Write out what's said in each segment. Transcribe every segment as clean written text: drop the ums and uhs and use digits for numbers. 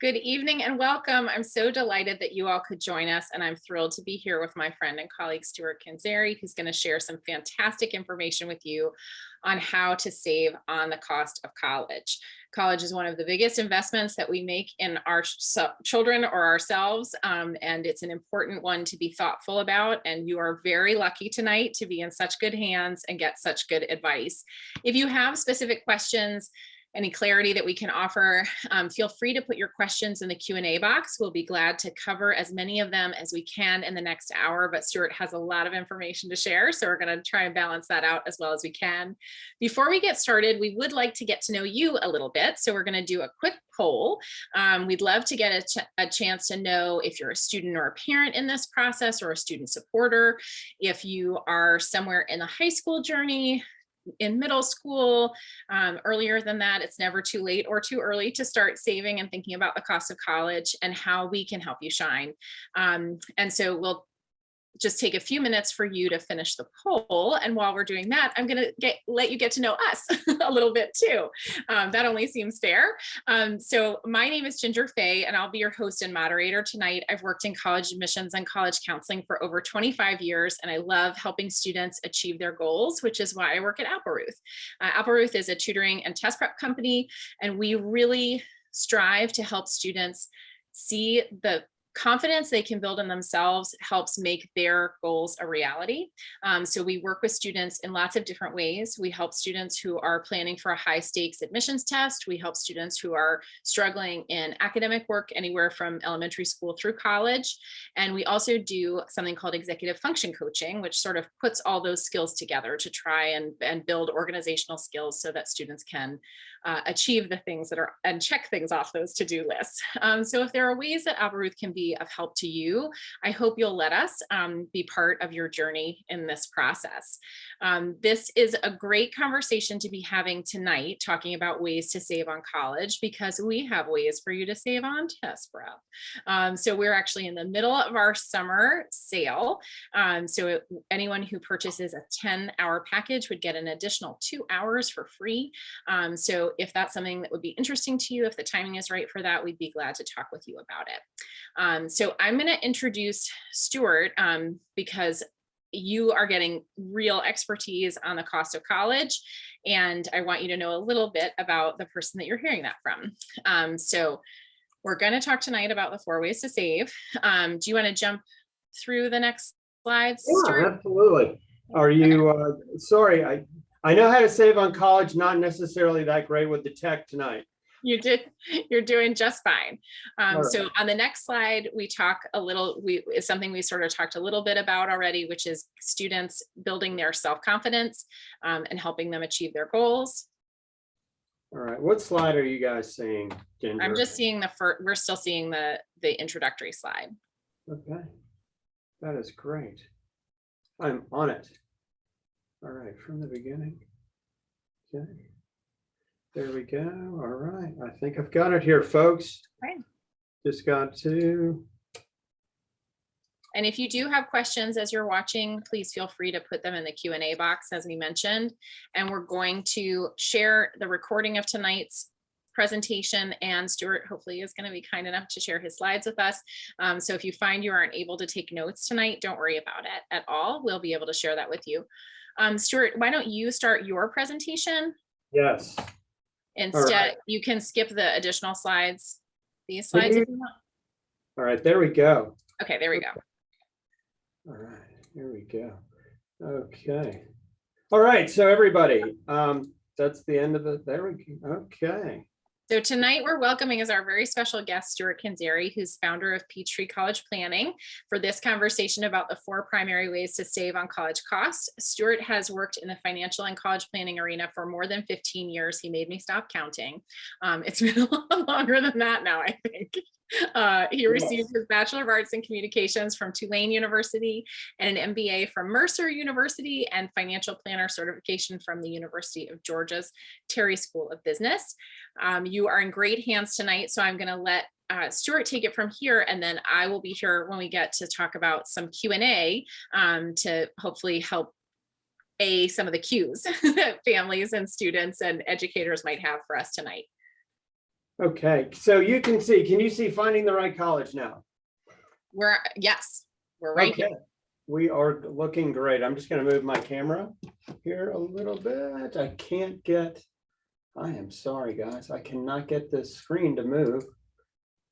Good evening and welcome. I'm so delighted that you all could join us, and I'm thrilled to be here with my friend and colleague Stuart Kanzeri, who's going to share some fantastic information with you on how to save on the cost of college. College is one of the biggest investments that we make in our children or ourselves, and it's an important one to be thoughtful about. And you are very lucky tonight to be in such good hands and get such good advice. If you have specific questions, any clarity that we can offer, feel free to put your questions in the Q&A box. We'll be glad to cover as many of them as we can in the next hour, but Stuart has a lot of information to share, so we're going to try and balance that out as well as we can. Before we get started, we would like to get to know you a little bit, so we're going to do a quick poll. We'd love to get a chance to know if you're a student or a parent in this process, or a student supporter, if you are somewhere in the high school journey, in middle school, earlier than that. It's never too late or too early to start saving and thinking about the cost of college and how we can help you shine. And so we'll just take a few minutes for you to finish the poll. And while we're doing that, I'm going to let you get to know us a little bit too. That only seems fair. So my name is Ginger Fay, and I'll be your host and moderator tonight. I've worked in college admissions and college counseling for over 25 years, and I love helping students achieve their goals, which is why I work at Appleruth. Appleruth is a tutoring and test prep company, and we really strive to help students see the confidence they can build in themselves helps make their goals a reality. So we work with students in lots of different ways. We help students who are planning for a high stakes admissions test. We help students who are struggling in academic work anywhere from elementary school through college. And we also do something called executive function coaching, which sort of puts all those skills together to try and build organizational skills so that students can achieve the things that are and check things off those to-do lists. So if there are ways that Appleruth can be of help to you, I hope you'll let us be part of your journey in this process. This is a great conversation to be having tonight, talking about ways to save on college, because we have ways for you to save on test prep. So we're actually in the middle of our summer sale. So anyone who purchases a 10-hour package would get an additional 2 hours for free. So if that's something that would be interesting to you, if the timing is right for that, we'd be glad to talk with you about it. So I'm going to introduce Stuart because you are getting real expertise on the cost of college, and I want you to know a little bit about the person that you're hearing that from. So we're going to talk tonight about the 4 ways to save. Do you want to jump through the next slides, Stuart? Yeah, absolutely. Are you, sorry, I know how to save on college, not necessarily that great with the tech tonight. You're doing just fine. Right. So on the next slide, we talk a little, it's something we sort of talked a little bit about already, which is students building their self-confidence and helping them achieve their goals. All right, what slide are you guys seeing, Ginger? I'm just seeing the first, we're still seeing the introductory slide. Okay, that is great. I'm on it. All right, from the beginning. Okay. There we go. All right. I think I've got it here, folks. Right. Just got to. And if you do have questions as you're watching, please feel free to put them in the Q&A box, as we mentioned. And we're going to share the recording of tonight's presentation, and Stuart hopefully is going to be kind enough to share his slides with us. So if you find you aren't able to take notes tonight, don't worry about it at all. We'll be able to share that with you. Stuart, why don't you start your presentation? Yes. Instead, right. You can skip the additional slides, these slides if you want. All right, there we go. Okay, there we go. All right, here we go. Okay. All right, so everybody, that's the end of it. There we go. Okay. So tonight we're welcoming as our very special guest, Stuart Kanzeri, who's founder of Peachtree College Planning, for this conversation about the 4 primary ways to save on college costs. Stuart has worked in the financial and college planning arena for more than 15 years. He made me stop counting. It's been a lot longer than that now, I think. He received his Bachelor of Arts in Communications from Tulane University and an MBA from Mercer University and financial planner certification from the University of Georgia's Terry School of Business. You are in great hands tonight, so I'm going to let Stuart take it from here, and then I will be here when we get to talk about some Q&A to hopefully help some of the cues that families and students and educators might have for us tonight. Okay, so you can see, can you see finding the right college now? Yes, we're right here. Okay, we are looking great. I'm just going to move my camera here a little bit. I am sorry, guys. I cannot get this screen to move,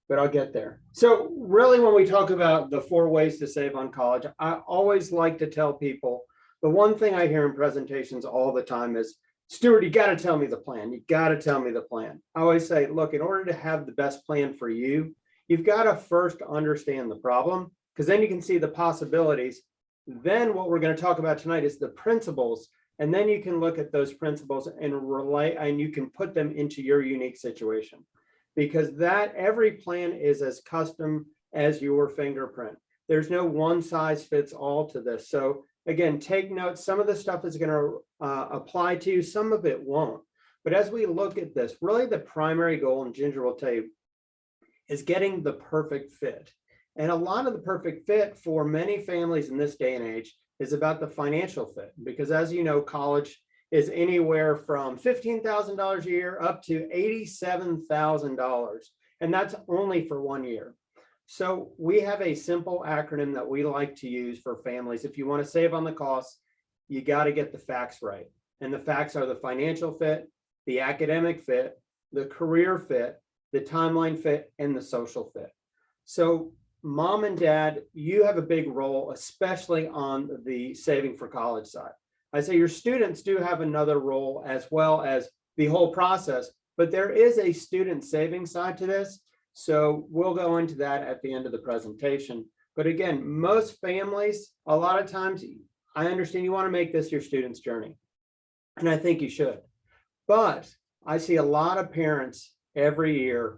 but I'll get there. So really, when we talk about the 4 ways to save on college, I always like to tell people, the one thing I hear in presentations all the time is, Stuart, you got to tell me the plan. You got to tell me the plan. I always say, look, in order to have the best plan for you, you've got to first understand the problem, because then you can see the possibilities. Then what we're going to talk about tonight is the principles. And then you can look at those principles and relate, and you can put them into your unique situation, because that every plan is as custom as your fingerprint. There's no one size fits all to this. So again, take notes. Some of the stuff is going to apply to you, some of it won't. But as we look at this, really the primary goal, and Ginger will tell you, is getting the perfect fit. And a lot of the perfect fit for many families in this day and age is about the financial fit, because as you know, college is anywhere from $15,000 a year up to $87,000. And that's only for 1 year. So we have a simple acronym that we like to use for families. If you want to save on the costs, you got to get the facts right. And the facts are the financial fit, the academic fit, the career fit, the timeline fit, and the social fit. So mom and dad, you have a big role, especially on the saving for college side. I say your students do have another role as well as the whole process, but there is a student saving side to this. So we'll go into that at the end of the presentation. But again, most families, a lot of times, I understand you want to make this your student's journey, and I think you should. But I see a lot of parents every year,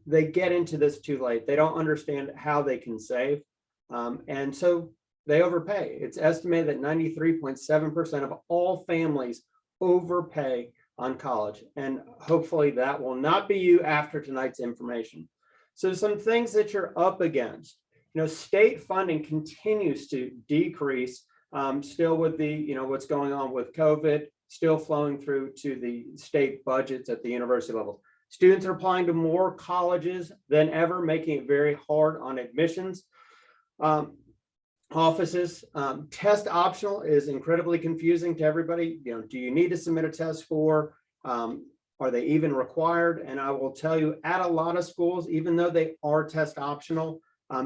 they get into this too late. They don't understand how they can save. And so they overpay. It's estimated that 93.7% of all families overpay on college. And hopefully that will not be you after tonight's information. So some things that you're up against, state funding continues to decrease, still with the, what's going on with COVID, still flowing through to the state budgets at the university level. Students are applying to more colleges than ever, making it very hard on admissions. Offices, test optional is incredibly confusing to everybody. Do you need to submit a test score? Are they even required? And I will tell you, at a lot of schools, even though they are test optional,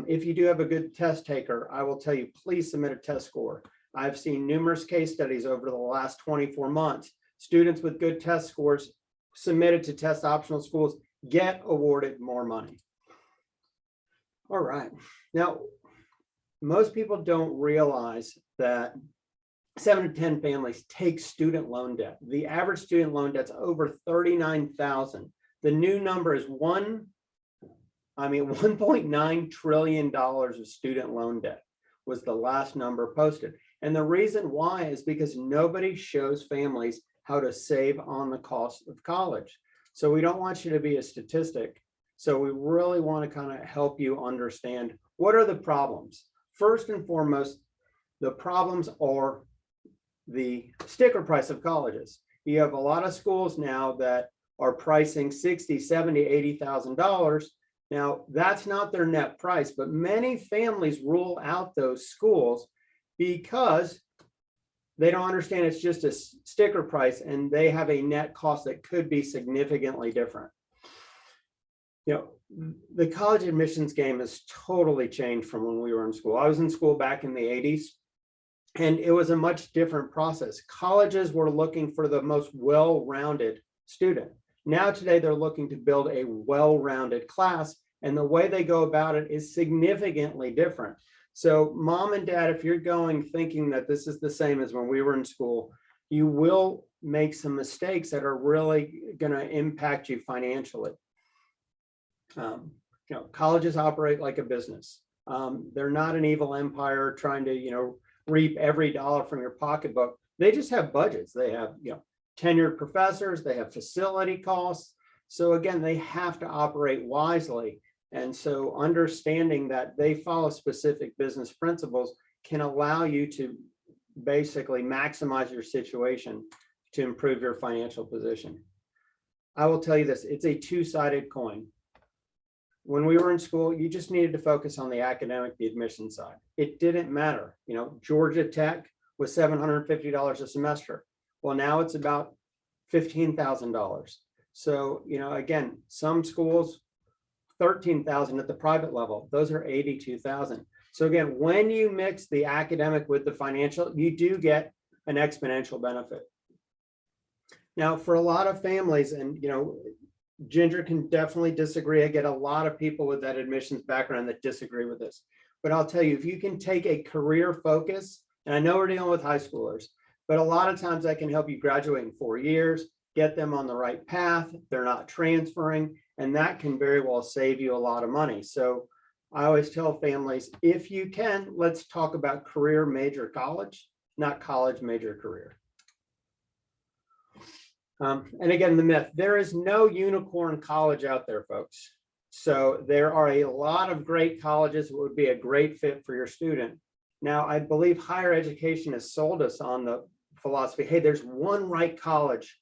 if you do have a good test taker, I will tell you, please submit a test score. I've seen numerous case studies over the last 24 months. Students with good test scores submitted to test optional schools get awarded more money. All right. Now, most people don't realize that 7 to 10 families take student loan debt. The average student loan debt's over $39,000. The new number is $1.9 trillion of student loan debt was the last number posted. And the reason why is because nobody shows families how to save on the cost of college. So we don't want you to be a statistic. So we really want to kind of help you understand what are the problems. First and foremost, the problems are the sticker price of colleges. You have a lot of schools now that are pricing $60,000, $70,000, $80,000. Now, that's not their net price, but many families rule out those schools because they don't understand it's just a sticker price and they have a net cost that could be significantly different. The college admissions game has totally changed from when we were in school. I was in school back in the 80s, and it was a much different process. Colleges were looking for the most well-rounded student. Now today, they're looking to build a well-rounded class, and the way they go about it is significantly different. So mom and dad, if you're going thinking that this is the same as when we were in school, you will make some mistakes that are really going to impact you financially. Colleges operate like a business. They're not an evil empire trying to, reap every dollar from your pocketbook. They just have budgets. They have, tenured professors, they have facility costs. So again, they have to operate wisely. And so understanding that they follow specific business principles can allow you to basically maximize your situation to improve your financial position. I will tell you this, it's a two-sided coin. When we were in school, you just needed to focus on the academic, the admission side. It didn't matter. You know, Georgia Tech was $750 a semester. Well, now it's about $15,000. So, you know, again, some schools, 13,000 at the private level, those are 82,000. So again, when you mix the academic with the financial, you do get an exponential benefit. Now, for a lot of families, and you know, Ginger can definitely disagree. I get a lot of people with that admissions background that disagree with this. But I'll tell you, if you can take a career focus, and I know we're dealing with high schoolers, but a lot of times that can help you graduate in 4 years, get them on the right path. They're not transferring, and that can very well save you a lot of money. So I always tell families, if you can, let's talk about career major college, not college major career. And again, the myth, there is no unicorn college out there, folks. So there are a lot of great colleges that would be a great fit for your student. Now, I believe higher education has sold us on the philosophy, hey, there's one right college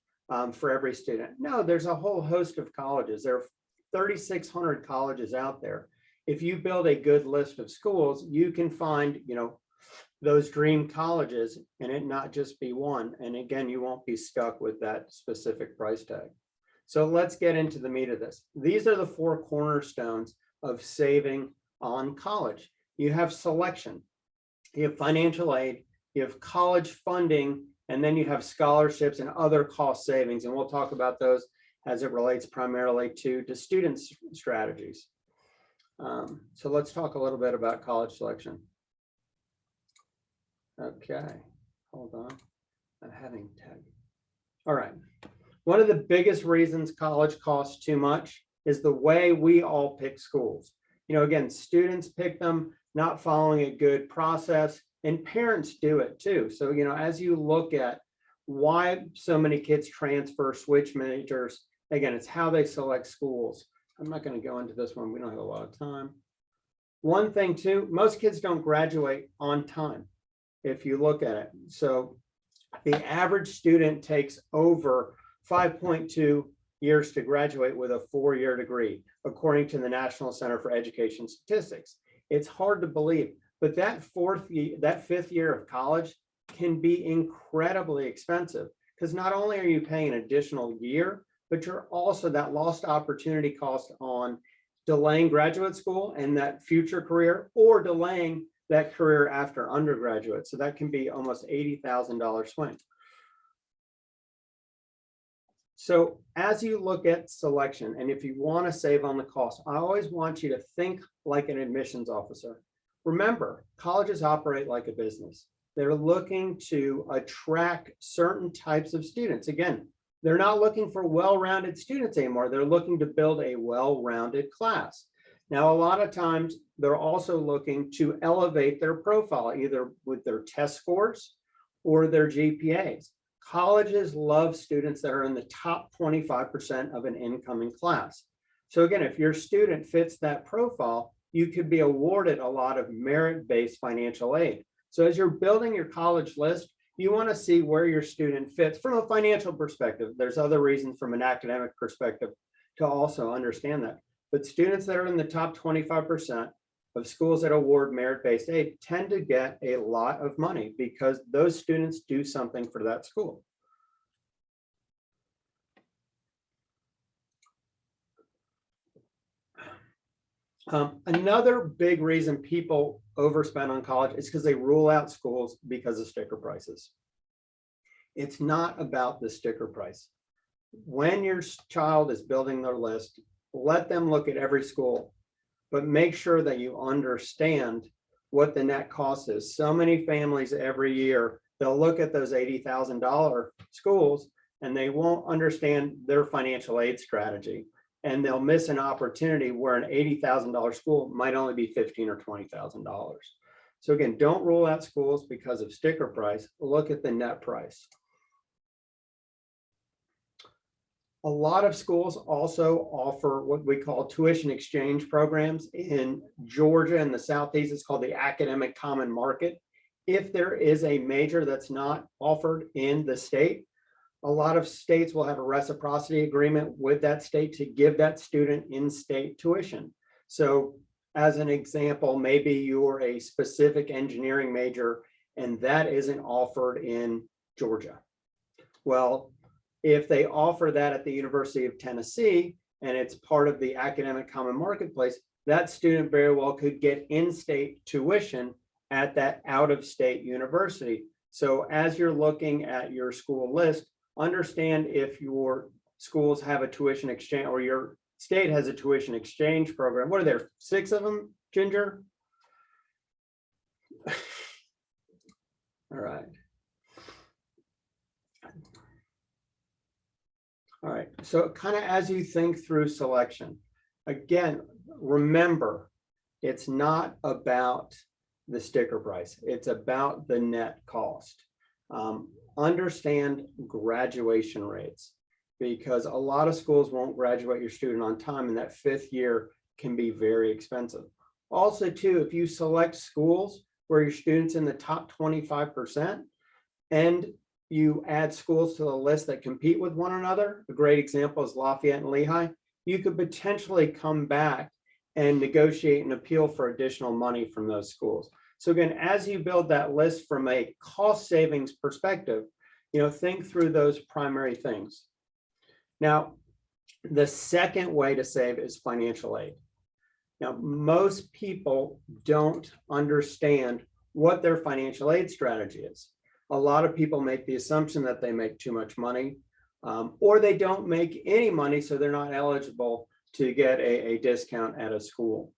for every student. No, there's a whole host of colleges. There are 3,600 colleges out there. If you build a good list of schools, you can find, you know, those dream colleges and it not just be one. And again, you won't be stuck with that specific price tag. So let's get into the meat of this. These are the 4 cornerstones of saving on college. You have selection, you have financial aid, you have college funding, and then you have scholarships and other cost savings. And we'll talk about those as it relates primarily to student strategies. So let's talk a little bit about college selection. Okay, hold on. I'm having tech. All right. One of the biggest reasons college costs too much is the way we all pick schools. You know, again, students pick them not following a good process, and parents do it too. So, you know, as you look at why so many kids transfer, switch majors, again, it's how they select schools. I'm not going to go into this one. We don't have a lot of time. One thing too, most kids don't graduate on time. If you look at it. So the average student takes over 5.2 years to graduate with a 4-year degree, according to the National Center for Education Statistics. It's hard to believe, but that 5th year of college can be incredibly expensive because not only are you paying an additional year, but you're also that lost opportunity cost on delaying graduate school and that future career, or delaying that career after undergraduate. So that can be almost $80,000 swing. So as you look at selection, and if you want to save on the cost, I always want you to think like an admissions officer. Remember, colleges operate like a business. They're looking to attract certain types of students. Again, they're not looking for well-rounded students anymore. They're looking to build a well-rounded class. Now, a lot of times they're also looking to elevate their profile, either with their test scores or their GPAs. Colleges love students that are in the top 25% of an incoming class. So again, if your student fits that profile, you could be awarded a lot of merit-based financial aid. So as you're building your college list, you want to see where your student fits from a financial perspective. There's other reasons from an academic perspective to also understand that. But students that are in the top 25% of schools that award merit-based aid tend to get a lot of money because those students do something for that school. Another big reason people overspend on college is because they rule out schools because of sticker prices. It's not about the sticker price. When your child is building their list, let them look at every school, but make sure that you understand what the net cost is. So many families every year, they'll look at those $80,000 schools and they won't understand their financial aid strategy. And they'll miss an opportunity where an $80,000 school might only be $15,000 or $20,000. So again, don't rule out schools because of sticker price. Look at the net price. A lot of schools also offer what we call tuition exchange programs. In Georgia and the Southeast, it's called the Academic Common Market. If there is a major that's not offered in the state, A lot of states will have a reciprocity agreement with that state to give that student in-state tuition. So as an example, maybe you're a specific engineering major and that isn't offered in Georgia. Well, if they offer that at the University of Tennessee and it's part of the academic common marketplace, that student very well could get in-state tuition at that out-of-state university. So as you're looking at your school list, understand if your schools have a tuition exchange or your state has a tuition exchange program. What are there, 6 of them, Ginger? All right. All right, so kind of as you think through selection, again, remember, it's not about the sticker price. It's about the net cost. Understand graduation rates, because a lot of schools won't graduate your student on time, and that 5th year can be very expensive. Also, too, if you select schools where your student's in the top 25%, and you add schools to the list that compete with one another, a great example is Lafayette and Lehigh, you could potentially come back and negotiate an appeal for additional money from those schools. So again, as you build that list from a cost savings perspective, think through those primary things. Now, the second way to save is financial aid. Now, most people don't understand what their financial aid strategy is. A lot of people make the assumption that they make too much money, or they don't make any money, so they're not eligible to get a discount at a school.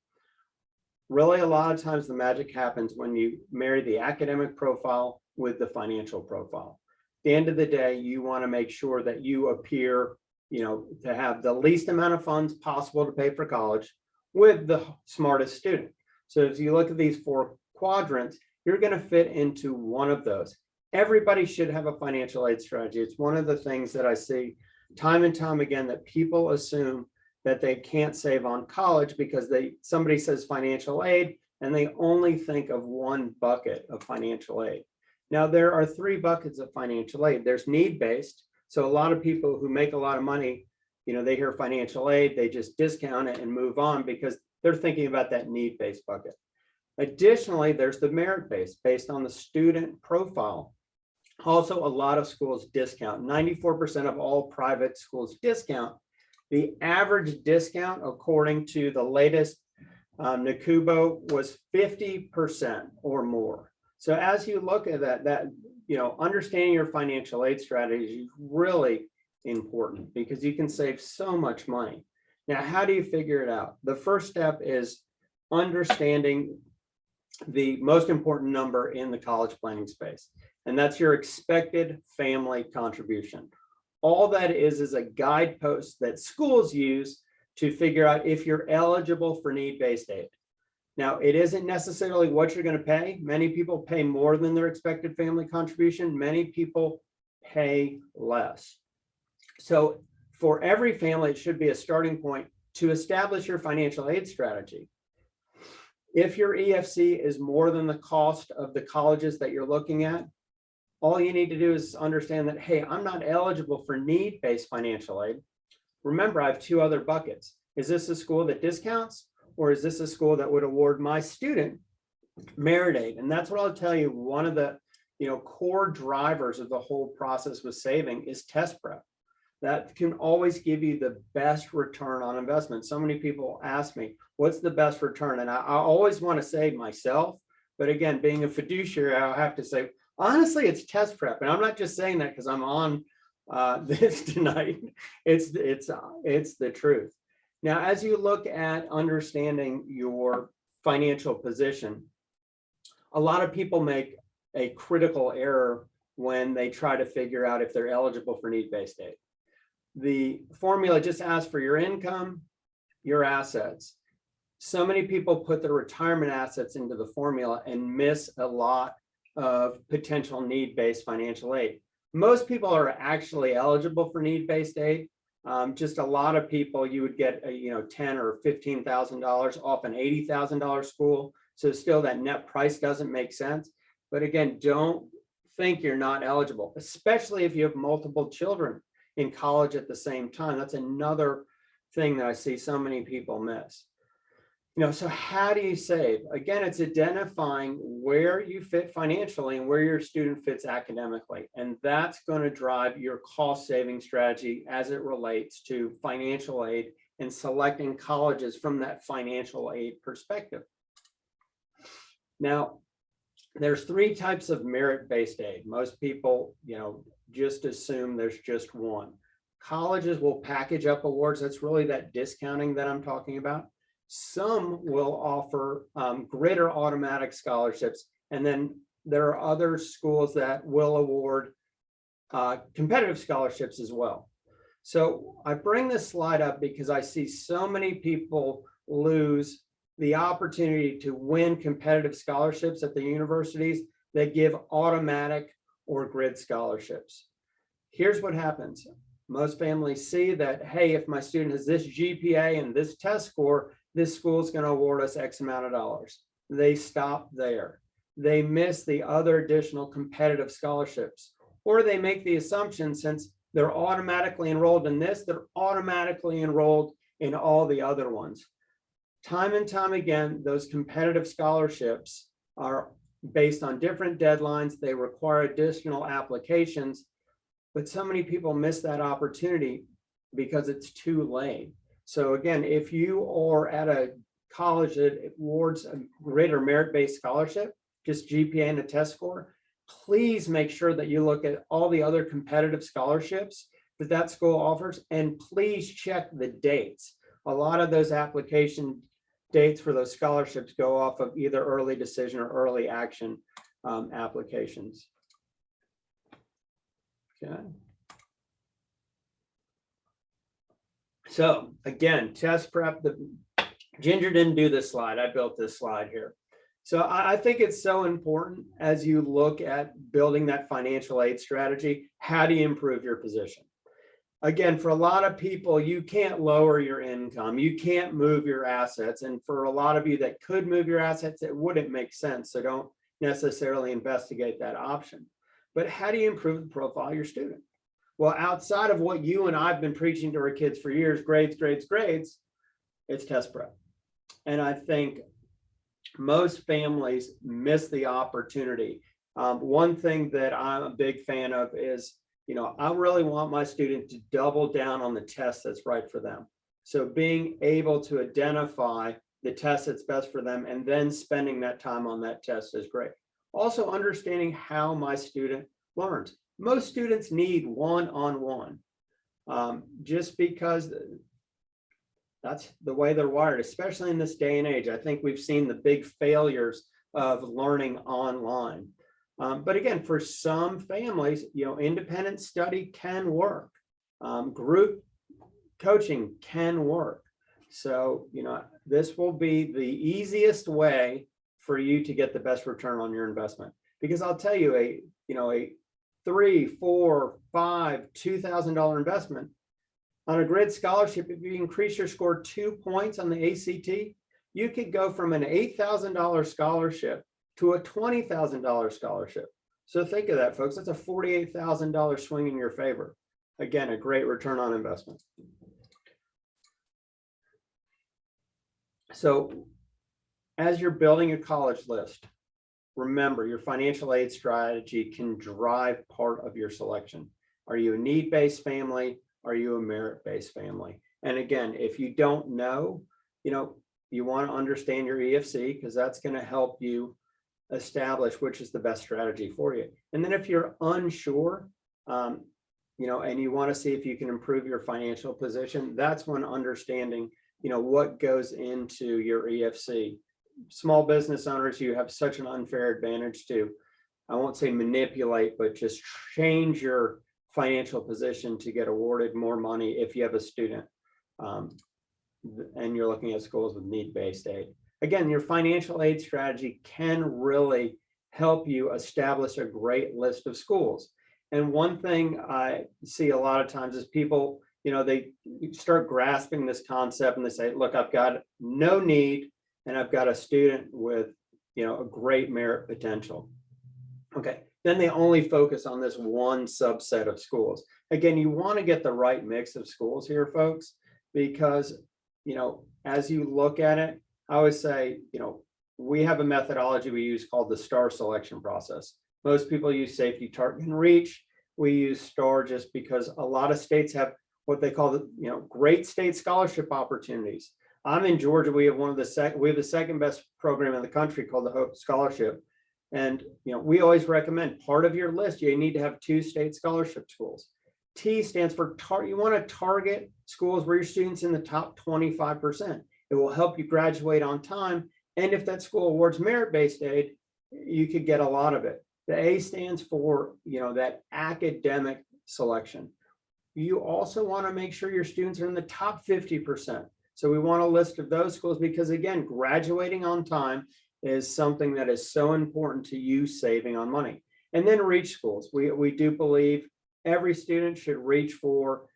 Really, a lot of times the magic happens when you marry the academic profile with the financial profile. At the end of the day, you want to make sure that you appear, to have the least amount of funds possible to pay for college with the smartest student. So if you look at these 4 quadrants, you're going to fit into one of those. Everybody should have a financial aid strategy. It's one of the things that I see time and time again, that people assume that they can't save on college because somebody says financial aid and they only think of one bucket of financial aid. Now, there are 3 buckets of financial aid. There's need-based. So a lot of people who make a lot of money, they hear financial aid, they just discount it and move on because they're thinking about that need-based bucket. Additionally, there's the merit-based, based on the student profile. Also, a lot of schools discount. 94% of all private schools discount. The average discount, according to the latest NACUBO, was 50% or more. So as you look at that, understanding your financial aid strategy is really important because you can save so much money. Now, how do you figure it out? The first step is understanding the most important number in the college planning space, and that's your expected family contribution. All that is a guidepost that schools use to figure out if you're eligible for need-based aid. Now, it isn't necessarily what you're going to pay. Many people pay more than their expected family contribution. Many people pay less. So for every family, it should be a starting point to establish your financial aid strategy. If your EFC is more than the cost of the colleges that you're looking at, all you need to do is understand that, hey, I'm not eligible for need-based financial aid. Remember, I have 2 other buckets. Is this a school that discounts, or is this a school that would award my student merit aid? And that's what I'll tell you, one of the core drivers of the whole process with saving is test prep. That can always give you the best return on investment. So many people ask me, what's the best return? And I always want to say myself, but again, being a fiduciary, I'll have to say, honestly, it's test prep. And I'm not just saying that because I'm on this tonight. It's the truth. Now, as you look at understanding your financial position, a lot of people make a critical error when they try to figure out if they're eligible for need-based aid. The formula just asks for your income, your assets. So many people put their retirement assets into the formula and miss a lot of potential need-based financial aid. Most people are actually eligible for need-based aid. Just a lot of people, you would get $10,000 or $15,000 off an $80,000 school. So still that net price doesn't make sense. But again, don't think you're not eligible, especially if you have multiple children in college at the same time. That's another thing that I see so many people miss. So how do you save? Again, it's identifying where you fit financially and where your student fits academically. And that's going to drive your cost saving strategy as it relates to financial aid and selecting colleges from that financial aid perspective. Now, there's three types of merit-based aid. Most people, just assume there's just one. Colleges will package up awards. That's really that discounting that I'm talking about. Some will offer grid or automatic scholarships. And then there are other schools that will award competitive scholarships as well. So I bring this slide up because I see so many people lose the opportunity to win competitive scholarships at the universities that give automatic or grid scholarships. Here's what happens. Most families see that, hey, if my student has this GPA and this test score, this school is going to award us X amount of dollars. They stop there. They miss the other additional competitive scholarships, or they make the assumption since they're automatically enrolled in this, they're automatically enrolled in all the other ones. Time and time again, those competitive scholarships are based on different deadlines. They require additional applications, but so many people miss that opportunity because it's too late. So again, if you are at a college that awards a grid or merit-based scholarship, just GPA and a test score, please make sure that you look at all the other competitive scholarships that that school offers, and please check the dates. A lot of those application dates for those scholarships go off of either early decision or early action applications. Okay. So again, test prep. Ginger didn't do this slide. I built this slide here. So I think it's so important as you look at building that financial aid strategy. How do you improve your position? Again, for a lot of people, you can't lower your income. You can't move your assets. And for a lot of you that could move your assets, it wouldn't make sense. So don't necessarily investigate that option. But how do you improve the profile of your student? Well, outside of what you and I've been preaching to our kids for years, grades, it's test prep. And I think most families miss the opportunity. One thing that I'm a big fan of is, I really want my student to double down on the test that's right for them. So being able to identify the test that's best for them and then spending that time on that test is great. Also understanding how my student learns. Most students need one-on-one, just because that's the way they're wired, especially in this day and age. I think we've seen the big failures of learning online. But again, for some families, independent study can work. Group coaching can work. So, this will be the easiest way for you to get the best return on your investment. Because I'll tell you, a $3, $4, $5, $2,000 investment on a grid scholarship, if you increase your score 2 points on the ACT, you could go from an $8,000 scholarship to a $20,000 scholarship. So think of that, folks. That's a $48,000 swing in your favor. Again, a great return on investment. So as you're building a college list, remember your financial aid strategy can drive part of your selection. Are you a need-based family? Are you a merit-based family? And again, if you don't know, you want to understand your EFC, because that's going to help you establish which is the best strategy for you. And then if you're unsure, and you want to see if you can improve your financial position, that's when understanding, what goes into your EFC. Small business owners, you have such an unfair advantage to, I won't say manipulate, but just change your financial position to get awarded more money if you have a student and you're looking at schools with need-based aid. Again, your financial aid strategy can really help you establish a great list of schools. And one thing I see a lot of times is people, they start grasping this concept and they say, look, I've got no need and I've got a student with, a great merit potential. Okay, then they only focus on this one subset of schools. Again, you want to get the right mix of schools here, folks, because, as you look at it, I always say, we have a methodology we use called the STAR selection process. Most people use safety, target, and reach. We use STAR just because a lot of states have what they call great state scholarship opportunities. I'm in Georgia. We have the second best program in the country called the Hope Scholarship. And we always recommend part of your list, you need to have 2 state scholarship schools. T stands for you want to target schools where your students in the top 25%. It will help you graduate on time. And if that school awards merit-based aid, you could get a lot of it. The A stands for, that academic selection. You also want to make sure your students are in the top 50%. So we want a list of those schools because, again, graduating on time is something that is so important to you saving on money. And then reach schools. We do believe every student should reach for,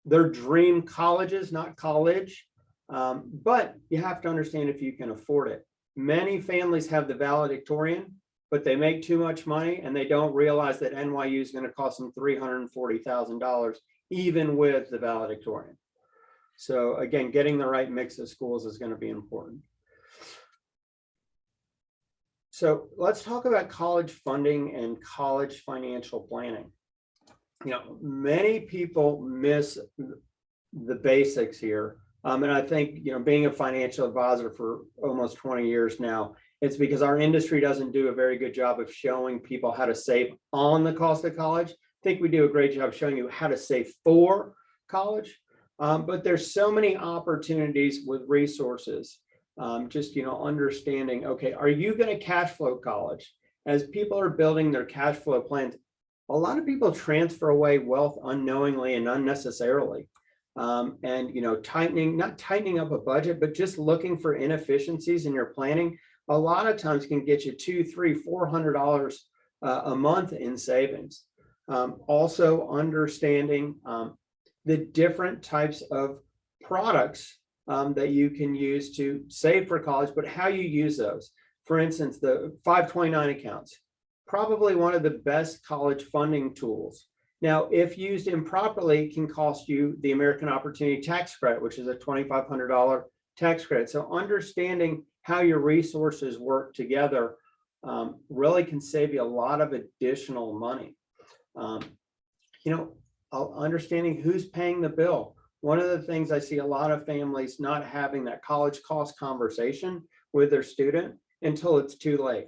their dream colleges, not college. But you have to understand if you can afford it. Many families have the valedictorian, but they make too much money and they don't realize that NYU is going to cost them $340,000, even with the valedictorian. So again, getting the right mix of schools is going to be important. So let's talk about college funding and college financial planning. Many people miss the basics here. And I think, being a financial advisor for almost 20 years now, it's because our industry doesn't do a very good job of showing people how to save on the cost of college. I think we do a great job showing you how to save for college. But there's so many opportunities with resources. Just, understanding, okay, are you going to cash flow college? As people are building their cash flow plans, a lot of people transfer away wealth unknowingly and unnecessarily. And, not tightening up a budget, but just looking for inefficiencies in your planning, a lot of times can get you $200, $300, $400 a month in savings. Also understanding the different types of products that you can use to save for college, but how you use those. For instance, the 529 accounts, probably one of the best college funding tools. Now, if used improperly, it can cost you the American Opportunity Tax Credit, which is a $2,500 tax credit. So understanding how your resources work together really can save you a lot of additional money. Understanding who's paying the bill. One of the things I see a lot of families not having that college cost conversation with their student until it's too late.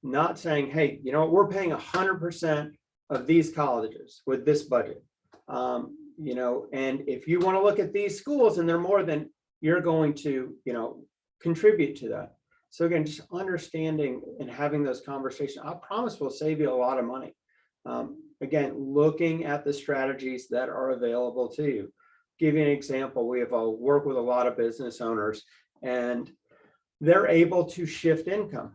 Not saying, hey, we're paying 100% of these colleges with this budget. And if you want to look at these schools and they're more than, you're going to, contribute to that. So again, just understanding and having those conversations, I promise will save you a lot of money. Again, looking at the strategies that are available to you. Give you an example. We have work with a lot of business owners and they're able to shift income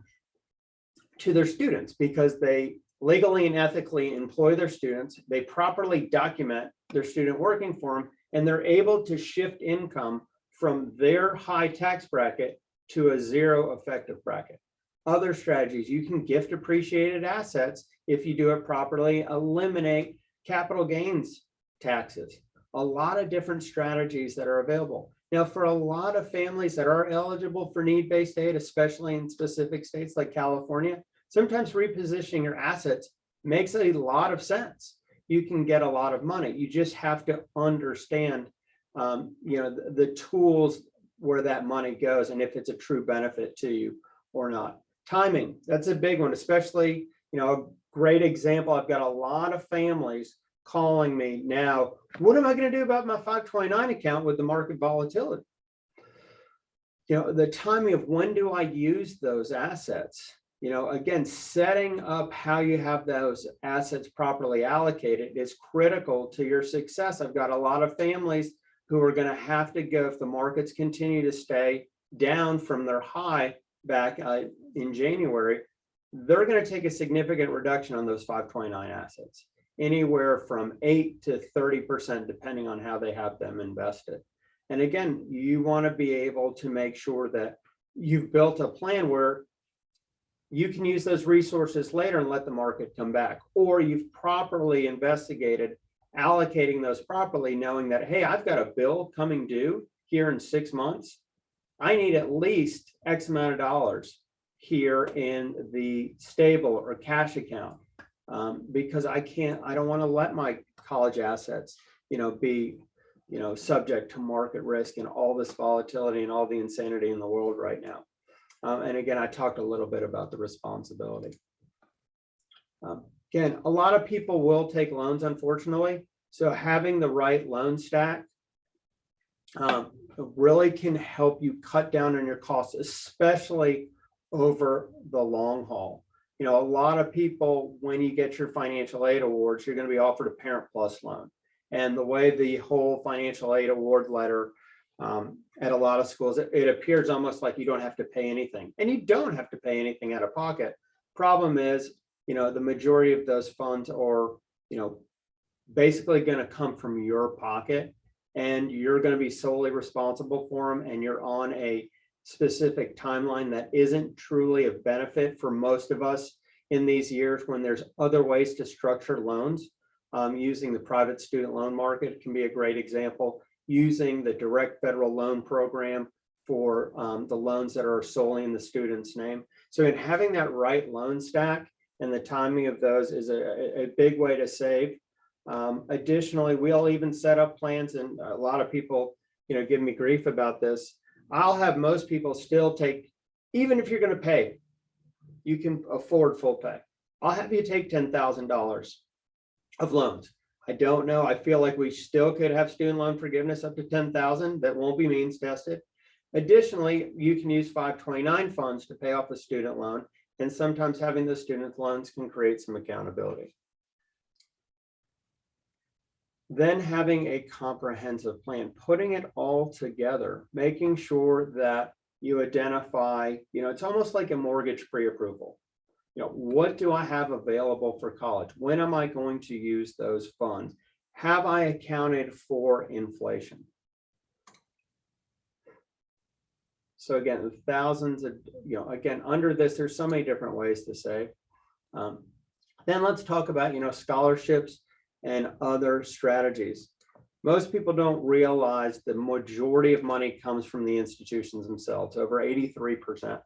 to their students because they legally and ethically employ their students. They properly document their student working for them, and they're able to shift income from their high tax bracket to a zero effective bracket. Other strategies, you can gift appreciated assets if you do it properly, eliminate capital gains taxes. A lot of different strategies that are available. Now, for a lot of families that are eligible for need-based aid, especially in specific states like California, sometimes repositioning your assets makes a lot of sense. You can get a lot of money. You just have to understand, the tools where that money goes and if it's a true benefit to you or not. Timing, that's a big one, especially, a great example. I've got a lot of families calling me now. What am I going to do about my 529 account with the market volatility? The timing of when do I use those assets? Again, setting up how you have those assets properly allocated is critical to your success. I've got a lot of families who are going to have to go if the markets continue to stay down from their high back in January. They're going to take a significant reduction on those 529 assets, anywhere from 8 to 30%, depending on how they have them invested. And again, you want to be able to make sure that you've built a plan where you can use those resources later and let the market come back. Or you've properly investigated allocating those properly, knowing that, hey, I've got a bill coming due here in 6 months. I need at least X amount of dollars here in the stable or cash account, because I don't want to let my college assets, be, subject to market risk and all this volatility and all the insanity in the world right now. And again, I talked a little bit about the responsibility. Again, a lot of people will take loans, unfortunately. So having the right loan stack really can help you cut down on your costs, especially over the long haul. A lot of people, when you get your financial aid awards, you're going to be offered a Parent Plus loan. And the way the whole financial aid award letter at a lot of schools, it appears almost like you don't have to pay anything. And you don't have to pay anything out of pocket. Problem is, the majority of those funds are, basically going to come from your pocket, and you're going to be solely responsible for them. And you're on a specific timeline that isn't truly of benefit for most of us in these years, when there's other ways to structure loans. Using the private student loan market can be a great example. Using the direct federal loan program for the loans that are solely in the student's name. So in having that right loan stack and the timing of those is a big way to save. Additionally, we'll even set up plans, and a lot of people, give me grief about this. I'll have most people still take, even if you're going to pay, you can afford full pay. I'll have you take $10,000 of loans. I don't know. I feel like we still could have student loan forgiveness up to $10,000. That won't be means tested. Additionally, you can use 529 funds to pay off a student loan, and sometimes having the student loans can create some accountability. Then having a comprehensive plan, putting it all together, making sure that you identify, it's almost like a mortgage pre-approval. What do I have available for college? When am I going to use those funds? Have I accounted for inflation? So again, thousands of, again, under this, there's so many different ways to save. Then let's talk about, scholarships and other strategies. Most people don't realize the majority of money comes from the institutions themselves, over 83%.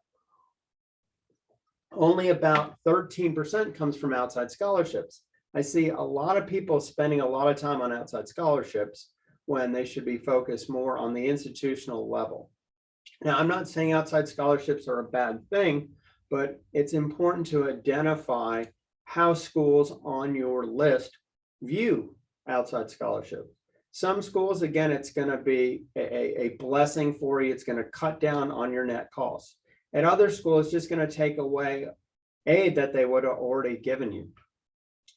Only about 13% comes from outside scholarships. I see a lot of people spending a lot of time on outside scholarships when they should be focused more on the institutional level. Now, I'm not saying outside scholarships are a bad thing, but it's important to identify how schools on your list view outside scholarship. Some schools, again, it's going to be a blessing for you. It's going to cut down on your net costs. At other schools, it's just going to take away aid that they would have already given you.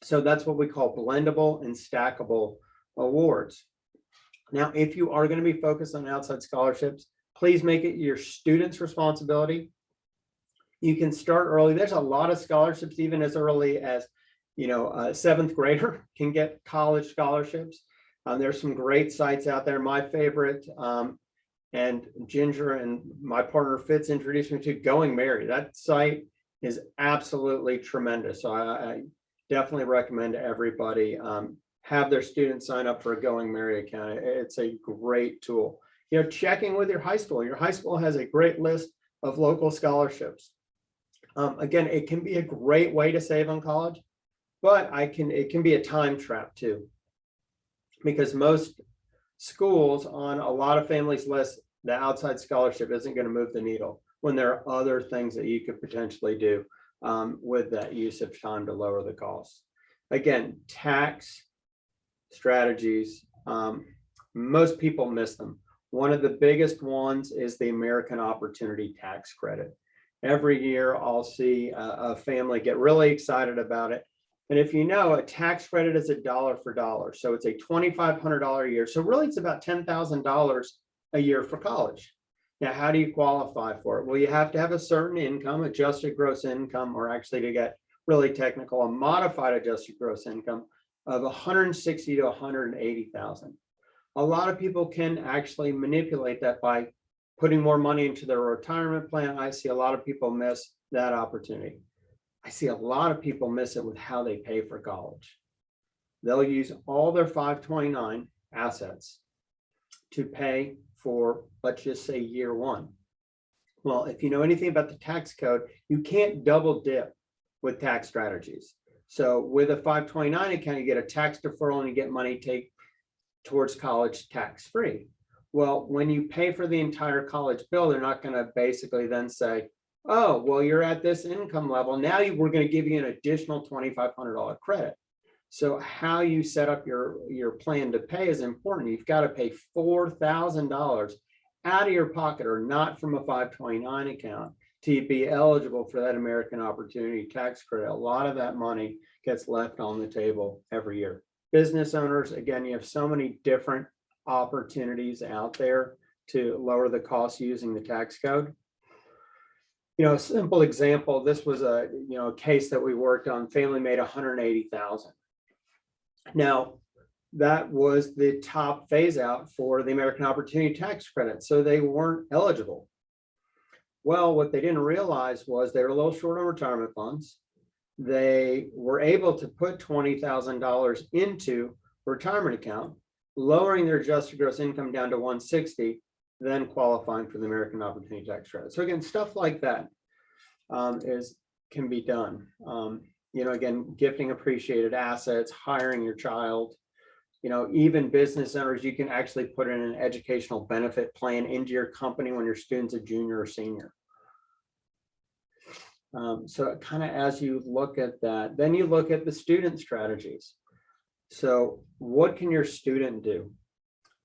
So that's what we call blendable and stackable awards. Now, if you are going to be focused on outside scholarships, please make it your students' responsibility. You can start early. There's a lot of scholarships, even as early as, a seventh grader can get college scholarships. There's some great sites out there. My favorite, and Ginger and my partner Fitz introduced me to Going Merry. That site is absolutely tremendous. So I definitely recommend everybody have their students sign up for a Going Merry account. It's a great tool. Checking with your high school. Your high school has a great list of local scholarships. Again, it can be a great way to save on college, but it can be a time trap too, because most schools on a lot of families' lists, the outside scholarship isn't going to move the needle when there are other things that you could potentially do with that use of time to lower the costs. Again, tax strategies, most people miss them. One of the biggest ones is the American Opportunity Tax Credit. Every year I'll see a family get really excited about it. And if you know, a tax credit is $1 for dollar. So it's a $2,500 a year. So really it's about $10,000 a year for college. Now, how do you qualify for it? Well, you have to have a certain income, adjusted gross income, or actually, to get really technical, a modified adjusted gross income of $160,000 to $180,000. A lot of people can actually manipulate that by putting more money into their retirement plan. I see a lot of people miss that opportunity. I see a lot of people miss it with how they pay for college. They'll use all their 529 assets to pay for, let's just say, year one. Well, if you know anything about the tax code, you can't double dip with tax strategies. So with a 529 account, you get a tax deferral and you get money take towards college tax free. Well, when you pay for the entire college bill, they're not going to basically then say, oh, well, you're at this income level. Now we're going to give you an additional $2,500 credit. So how you set up your plan to pay is important. You've got to pay $4,000 out of your pocket or not from a 529 account to be eligible for that American Opportunity Tax Credit. A lot of that money gets left on the table every year. Business owners, again, you have so many different opportunities out there to lower the cost using the tax code. You know, a simple example, this was a case that we worked on. Family made $180,000. Now, that was the top phase out for the American Opportunity Tax Credit, so they weren't eligible. Well, what they didn't realize was they were a little short on retirement funds. They were able to put $20,000 into a retirement account, lowering their adjusted gross income down to 160, then qualifying for the American Opportunity Tax Credit. So again, stuff like that can be done. Again, gifting appreciated assets, hiring your child, even business owners, you can actually put in an educational benefit plan into your company when your student's a junior or senior. So kind of as you look at that, then you look at the student strategies. So what can your student do?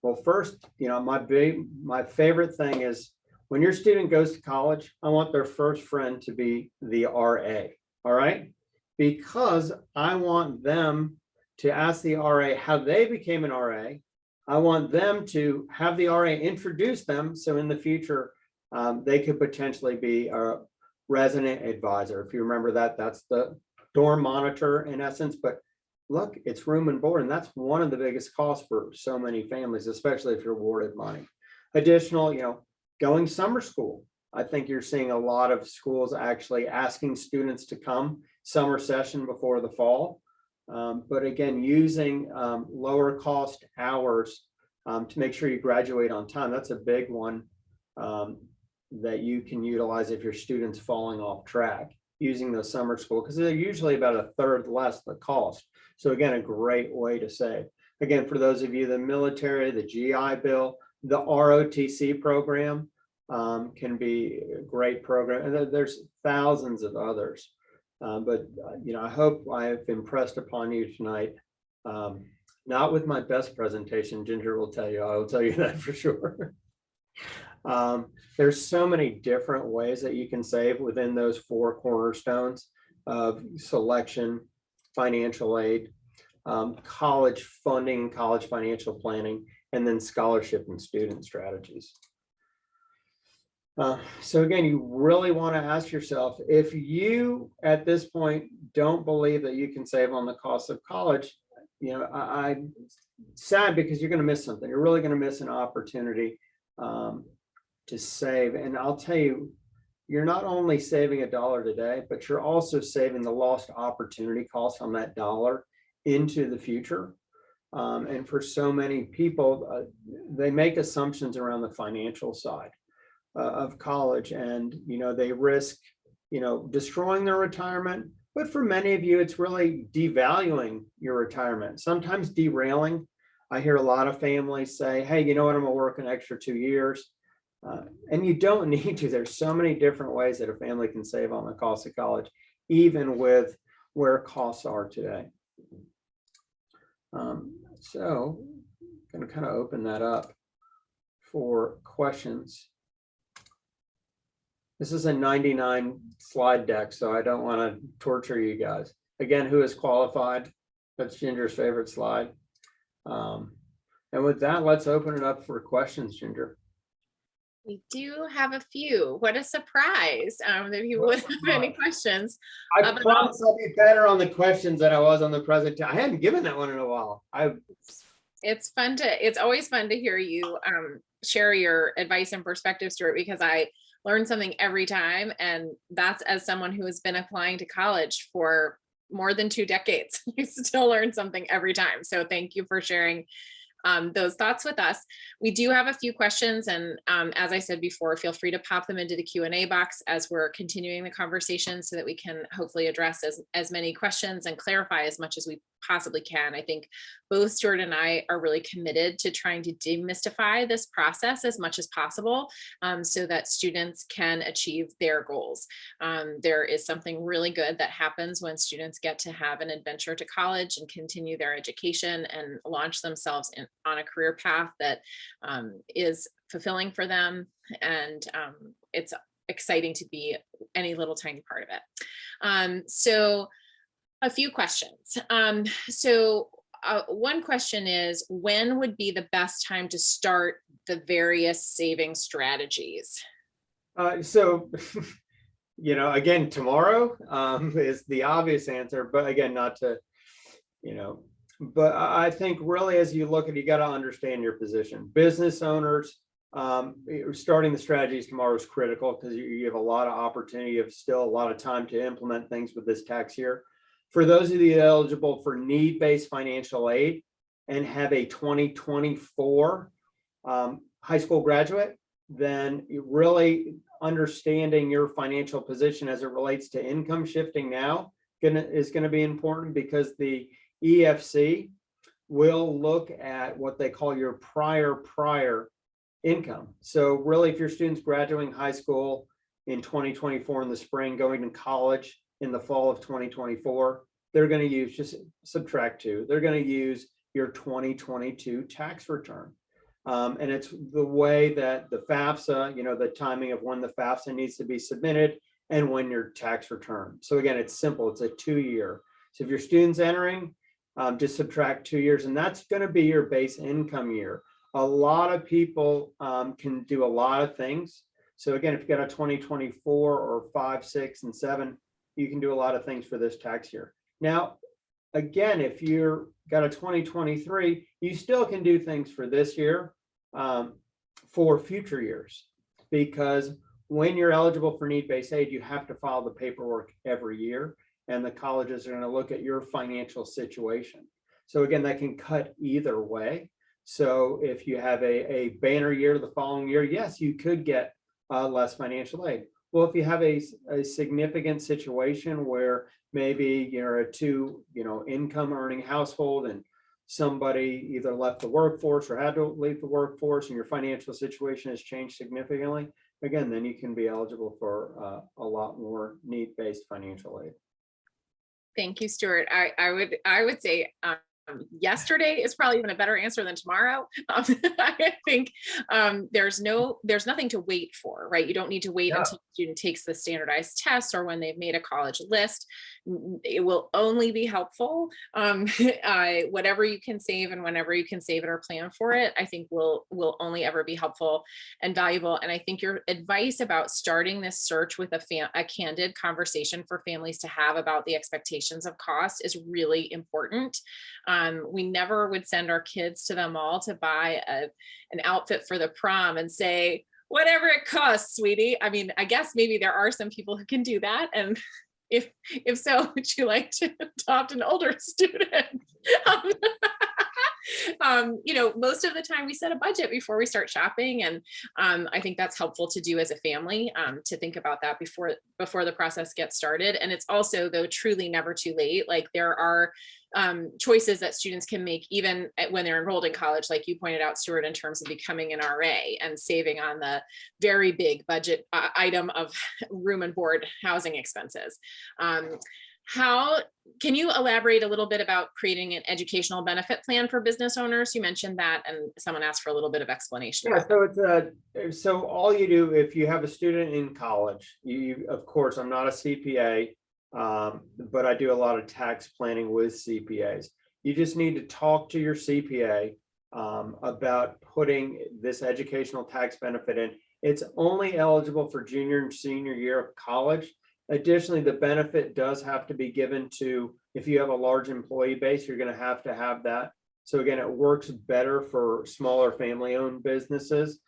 Well, first, my favorite thing is when your student goes to college, I want their first friend to be the RA, all right? Because I want them to ask the RA how they became an RA. I want them to have the RA introduce them, so in the future, they could potentially be a resident advisor. If you remember that, that's the dorm monitor in essence, but look, it's room and board, and that's one of the biggest costs for so many families, especially if you're awarded money. Additional, going summer school. I think you're seeing a lot of schools actually asking students to come summer session before the fall. But again, using lower cost hours to make sure you graduate on time. That's a big one that you can utilize if your student's falling off track, using the summer school, because they're usually about a third less the cost. So again, a great way to save. Again, for those of you, the military, the GI Bill, the ROTC program can be a great program. And there's thousands of others. But I hope I have impressed upon you tonight. Not with my best presentation, Ginger will tell you. I will tell you that for sure. There's so many different ways that you can save within those four cornerstones of selection, financial aid, college funding, college financial planning, and then scholarship and student strategies. So again, you really want to ask yourself, if you at this point don't believe that you can save on the cost of college, I'm sad because you're going to miss something. You're really going to miss an opportunity to save. And I'll tell you, you're not only saving $1 today, but you're also saving the lost opportunity cost on that dollar into the future. And for so many people, they make assumptions around the financial side of college, and they risk destroying their retirement. But for many of you, it's really devaluing your retirement, sometimes derailing. I hear a lot of families say, hey, you know what, I'm gonna work an extra 2 years. And you don't need to. There's so many different ways that a family can save on the cost of college, even with where costs are today. So I'm going to kind of open that up for questions. This is a 99 slide deck, so I don't want to torture you guys. Again, who is qualified? That's Ginger's favorite slide. And with that, let's open it up for questions, Ginger. We do have a few. What a surprise. If you would have any questions. I promise I'll be better on the questions than I was on the presentation. I hadn't given that one in a while. It's always fun to hear you share your advice and perspective, Stuart, because I learn something every time. And that's as someone who has been applying to college for more than 2 decades. You still learn something every time. So thank you for sharing those thoughts with us. We do have a few questions, and as I said before, feel free to pop them into the Q&A box as we're continuing the conversation so that we can hopefully address as many questions and clarify as much as we possibly can. I think both Stuart and I are really committed to trying to demystify this process as much as possible, so that students can achieve their goals. There is something really good that happens when students get to have an adventure to college and continue their education and launch themselves on a career path that is fulfilling for them. And it's exciting to be any little tiny part of it. So a few questions. One question is, when would be the best time to start the various saving strategies? Again, tomorrow is the obvious answer, but again, not to, but I think really, as you look at it, you got to understand your position. Business owners, starting the strategies tomorrow is critical because you have a lot of opportunity. You have still a lot of time to implement things with this tax year. For those of you eligible for need-based financial aid and have a 2024 high school graduate, then you really understanding your financial position as it relates to income shifting now is going to be important, because the EFC will look at what they call your prior income. So really, if your student's graduating high school in 2024 in the spring, going to college in the fall of 2024, they're going to use, just subtract 2, they're going to use your 2022 tax return. And it's the way that the FAFSA, the timing of when the FAFSA needs to be submitted and when your tax return. So again, it's simple. It's a 2-year. So if your student's entering, just subtract 2 years, and that's going to be your base income year. A lot of people can do a lot of things. So again, if you got a 2024 or 5, 6, and 7, you can do a lot of things for this tax year. Now, again, if you're got a 2023, you still can do things for this year, for future years, because when you're eligible for need-based aid, you have to file the paperwork every year, and the colleges are going to look at your financial situation. So again, that can cut either way. So if you have a banner year the following year, yes, you could get less financial aid. Well, if you have a significant situation where maybe you're a 2 income earning household and somebody either left the workforce or had to leave the workforce and your financial situation has changed significantly, again, then you can be eligible for a lot more need-based financial aid. Thank you, Stuart. I would say yesterday is probably even a better answer than tomorrow. I think there's nothing to wait for, right? You don't need to wait until the student takes the standardized test or when they've made a college list. It will only be helpful. Whatever you can save and whenever you can save it or plan for it, I think will only ever be helpful and valuable. And I think your advice about starting this search with a candid conversation for families to have about the expectations of cost is really important. We never would send our kids to the mall to buy an outfit for the prom and say, whatever it costs, sweetie. I mean, I guess maybe there are some people who can do that. And if so, would you like to adopt an older student? Most of the time we set a budget before we start shopping. And I think that's helpful to do as a family, to think about that before the process gets started. And it's also, though, truly never too late. Like, there are choices that students can make even when they're enrolled in college, like you pointed out, Stuart, in terms of becoming an RA and saving on the very big budget item of room and board housing expenses. How can you elaborate a little bit about creating an educational benefit plan for business owners? You mentioned that, and someone asked for a little bit of explanation. Yeah, so all you do if you have a student in college, of course, I'm not a CPA, but I do a lot of tax planning with CPAs. You just need to talk to your CPA about putting this educational tax benefit in. It's only eligible for junior and senior year of college. Additionally, the benefit does have to be given to, if you have a large employee base, you're going to have that. So again, it works better for smaller family-owned businesses.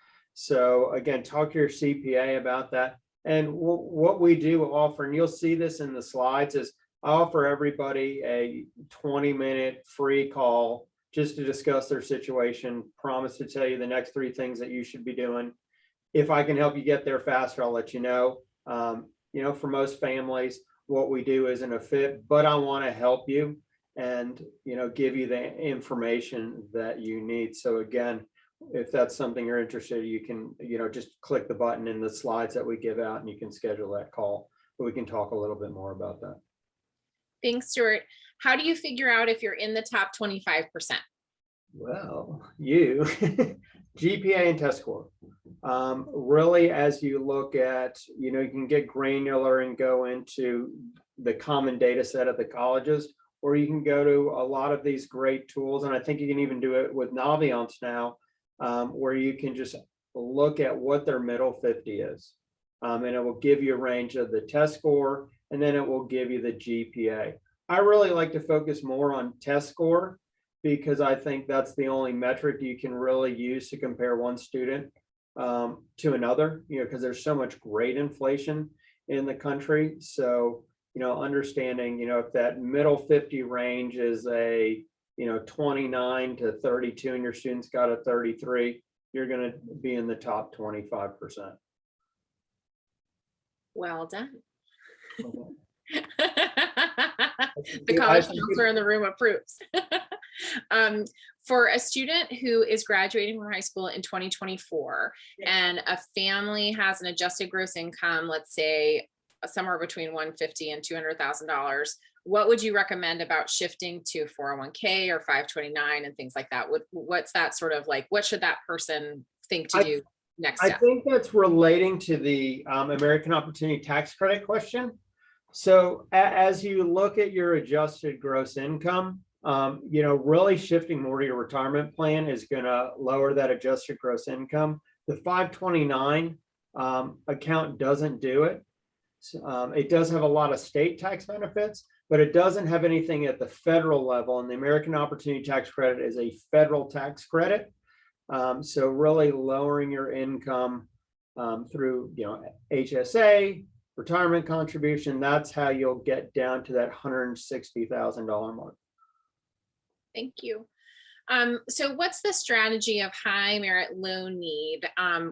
So again, talk to your CPA about that. And what we do offer, and you'll see this in the slides, is I offer everybody a 20-minute free call just to discuss their situation. Promise to tell you the next 3 things that you should be doing. If I can help you get there faster, I'll let you know. For most families, what we do isn't a fit, but I want to help you and, give you the information that you need. So again, if that's something you're interested in, you can, just click the button in the slides that we give out and you can schedule that call, but we can talk a little bit more about that. Thanks, Stuart. How do you figure out if you're in the top 25%? Well, GPA and Test Score. Really, as you look at, you can get granular and go into the common data set of the colleges, or you can go to a lot of these great tools. And I think you can even do it with Naviance now, where you can just look at what their middle 50 is. And it will give you a range of the test score, and then it will give you the GPA. I really like to focus more on test score because I think that's the only metric you can really use to compare one student to another, because there's so much grade inflation in the country. So, understanding, if that middle 50 range is a, 29 to 32 and your student's got a 33, you're going to be in the top 25%. Well done. Okay. The college counselor in the room approves. For a student who is graduating from high school in 2024 and a family has an adjusted gross income, let's say somewhere between $150,000 and $200,000, what would you recommend about shifting to 401k or 529 and things like that? What's that sort of like, what should that person think to do next step? I think that's relating to the American Opportunity Tax Credit question. So as you look at your adjusted gross income, really shifting more to your retirement plan is going to lower that adjusted gross income. The 529 account doesn't do it. It does have a lot of state tax benefits, but it doesn't have anything at the federal level. And the American Opportunity Tax Credit is a federal tax credit. So really lowering your income through, HSA, retirement contribution, that's how you'll get down to that $160,000 mark. Thank you. So what's the strategy of high merit low need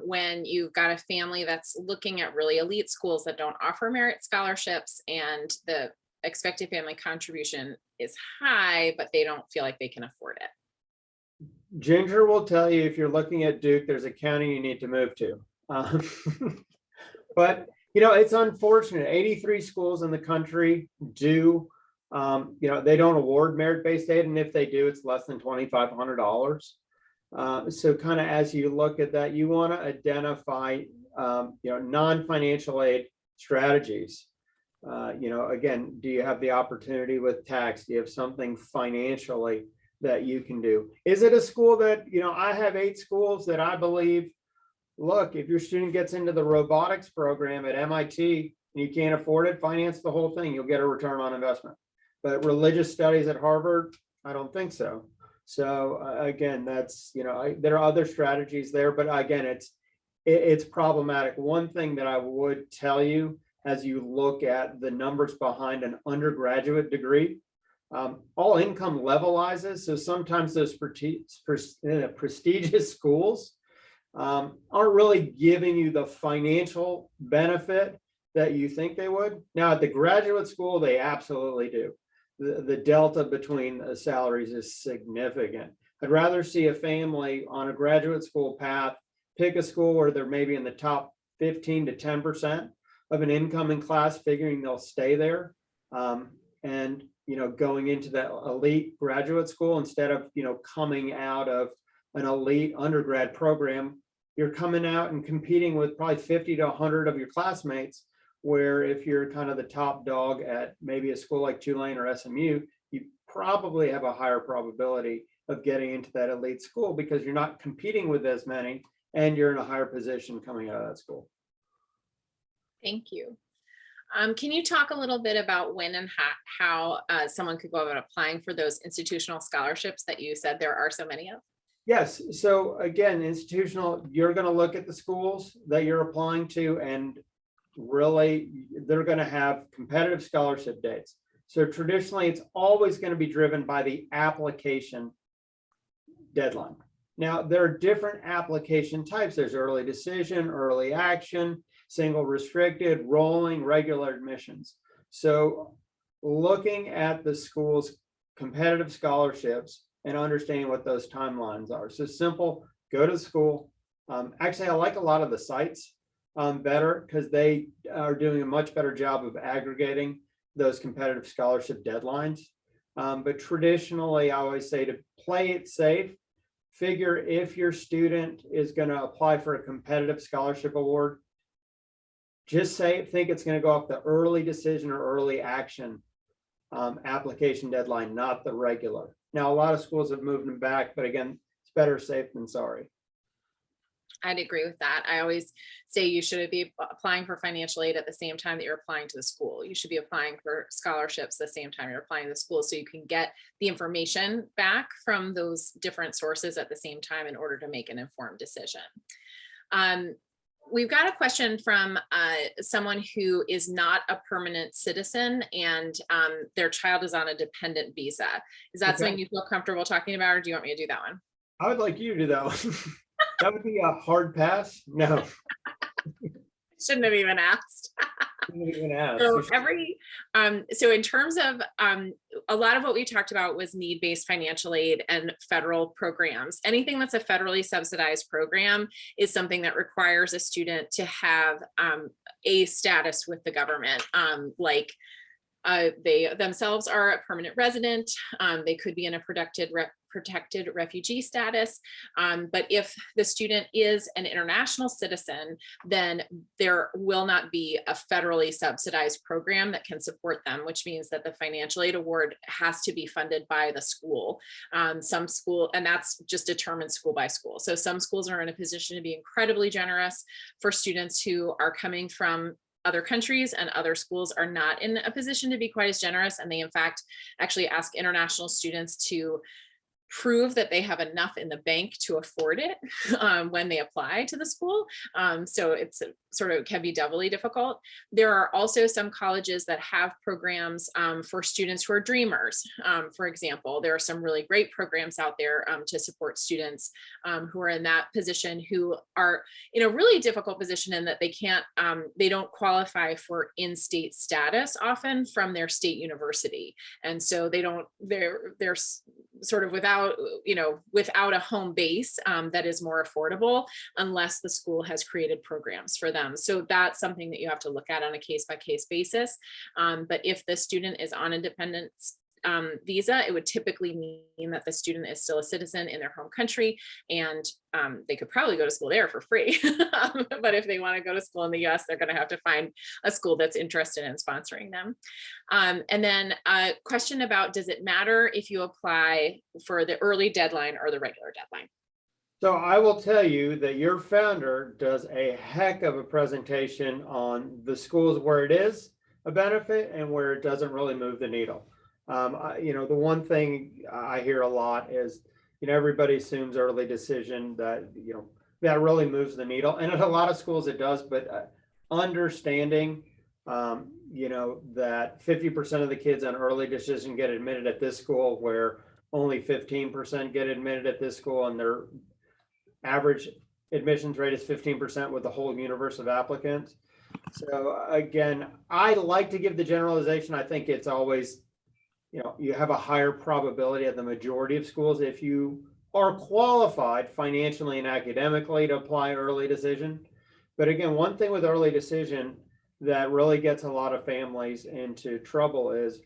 when you've got a family that's looking at really elite schools that don't offer merit scholarships and the expected family contribution is high, but they don't feel like they can afford it? Ginger will tell you if you're looking at Duke, there's a county you need to move to. But, it's unfortunate. 83 schools in the country do. They don't award merit-based aid, and if they do, it's less than $2,500. So kind of as you look at that, you want to identify, non-financial aid strategies. Again, do you have the opportunity with tax? Do you have something financially that you can do? Is it a school that, I have 8 schools that I believe, look, if your student gets into the robotics program at MIT and you can't afford it, finance the whole thing, you'll get a return on investment. But religious studies at Harvard, I don't think so. So again, that's, there are other strategies there, but again, it's problematic. One thing that I would tell you as you look at the numbers behind an undergraduate degree, all income levelizes. So sometimes those prestigious schools aren't really giving you the financial benefit that you think they would. Now at the graduate school, they absolutely do. The delta between the salaries is significant. I'd rather see a family on a graduate school path pick a school where they're maybe in the top 15 to 10% of an incoming class, figuring they'll stay there, and going into that elite graduate school instead of coming out of an elite undergrad program. You're coming out and competing with probably 50 to 100 of your classmates, where if you're kind of the top dog at maybe a school like Tulane or SMU, you probably have a higher probability of getting into that elite school because you're not competing with as many and you're in a higher position coming out of that school. Thank you. Can you talk a little bit about when and how someone could go about applying for those institutional scholarships that you said there are so many of? Yes. So again, institutional, you're going to look at the schools that you're applying to, and really they're going to have competitive scholarship dates. So traditionally, it's always going to be driven by the application deadline. Now, there are different application types. There's early decision, early action, single restricted, rolling, regular admissions. So looking at the school's competitive scholarships and understanding what those timelines are. So simple, go to school. Actually, I like a lot of the sites better because they are doing a much better job of aggregating those competitive scholarship deadlines. But traditionally, I always say to play it safe. Figure if your student is going to apply for a competitive scholarship award, just think it's going to go off the early decision or early action application deadline, not the regular. Now, a lot of schools have moved them back, but again, it's better safe than sorry. I'd agree with that. I always say you should be applying for financial aid at the same time that you're applying to the school. You should be applying for scholarships the same time you're applying to the school, so you can get the information back from those different sources at the same time in order to make an informed decision. We've got a question from someone who is not a permanent citizen, and their child is on a dependent visa. Is that something you feel comfortable talking about, or do you want me to do that one? I would like you to do that one. That would be a hard pass. No. Shouldn't have even asked. So so in terms of a lot of what we talked about was need-based financial aid and federal programs. Anything that's a federally subsidized program is something that requires a student to have a status with the government, like they themselves are a permanent resident. They could be in a protected refugee status. But if the student is an international citizen, then there will not be a federally subsidized program that can support them, which means that the financial aid award has to be funded by the school. Some school, and that's just determined school by school. So some schools are in a position to be incredibly generous for students who are coming from other countries, and other schools are not in a position to be quite as generous. And they, in fact, actually ask international students to prove that they have enough in the bank to afford it when they apply to the school. So it's sort of can be doubly difficult. There are also some colleges that have programs for students who are dreamers. For example, there are some really great programs out there to support students who are in that position, who are in a really difficult position in that they don't qualify for in-state status often from their state university. And so they're sort of without a home base that is more affordable unless the school has created programs for them. So that's something that you have to look at on a case-by-case basis. But if the student is on a dependent visa, it would typically mean that the student is still a citizen in their home country, and they could probably go to school there for free. But if they want to go to school in the US, they're going to have to find a school that's interested in sponsoring them. And then a question about, does it matter if you apply for the early deadline or the regular deadline? So I will tell you that your founder does a heck of a presentation on the schools where it is a benefit and where it doesn't really move the needle. The one thing I hear a lot is, everybody assumes early decision that, that really moves the needle. And at a lot of schools it does, but understanding, that 50% of the kids on early decision get admitted at this school, where only 15% get admitted at this school, and their average admissions rate is 15% with the whole universe of applicants. So again, I like to give the generalization. I think it's always, you have a higher probability at the majority of schools if you are qualified financially and academically to apply early decision. But again, one thing with early decision that really gets a lot of families into trouble is,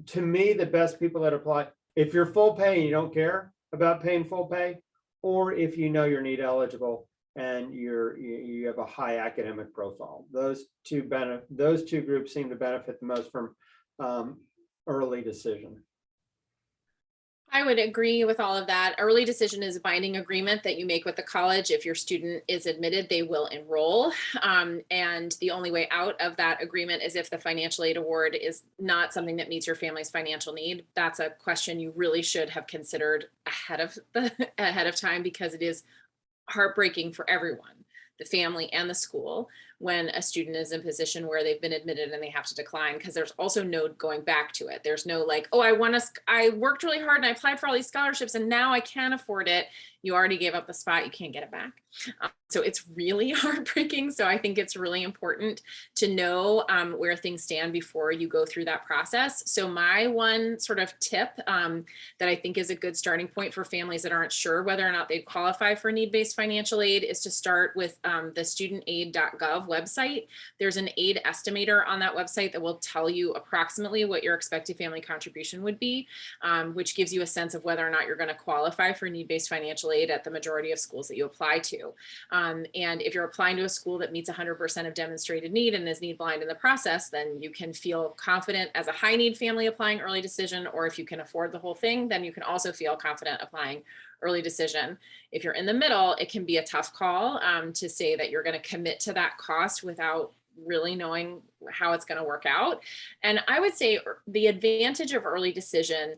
to me, the best people that apply, if you're full pay and you don't care about paying full pay, or if you're need eligible and you have a high academic profile, those two groups seem to benefit the most from early decision. I would agree with all of that. Early decision is a binding agreement that you make with the college. If your student is admitted, they will enroll. And the only way out of that agreement is if the financial aid award is not something that meets your family's financial need. That's a question you really should have considered ahead of time, because it is heartbreaking for everyone, the family and the school, when a student is in a position where they've been admitted and they have to decline, because there's also no going back to it. There's no like, oh, I worked really hard and I applied for all these scholarships and now I can't afford it. You already gave up the spot, you can't get it back. So it's really heartbreaking. So I think it's really important to know where things stand before you go through that process. So my one sort of tip that I think is a good starting point for families that aren't sure whether or not they qualify for need-based financial aid is to start with the studentaid.gov website. There's an aid estimator on that website that will tell you approximately what your expected family contribution would be, which gives you a sense of whether or not you're going to qualify for need-based financial aid at the majority of schools that you apply to. And if you're applying to a school that meets 100% of demonstrated need and is need blind in the process, then you can feel confident as a high need family applying early decision, or if you can afford the whole thing, then you can also feel confident applying early decision. If you're in the middle, it can be a tough call to say that you're going to commit to that cost without really knowing how it's going to work out. And I would say the advantage of early decision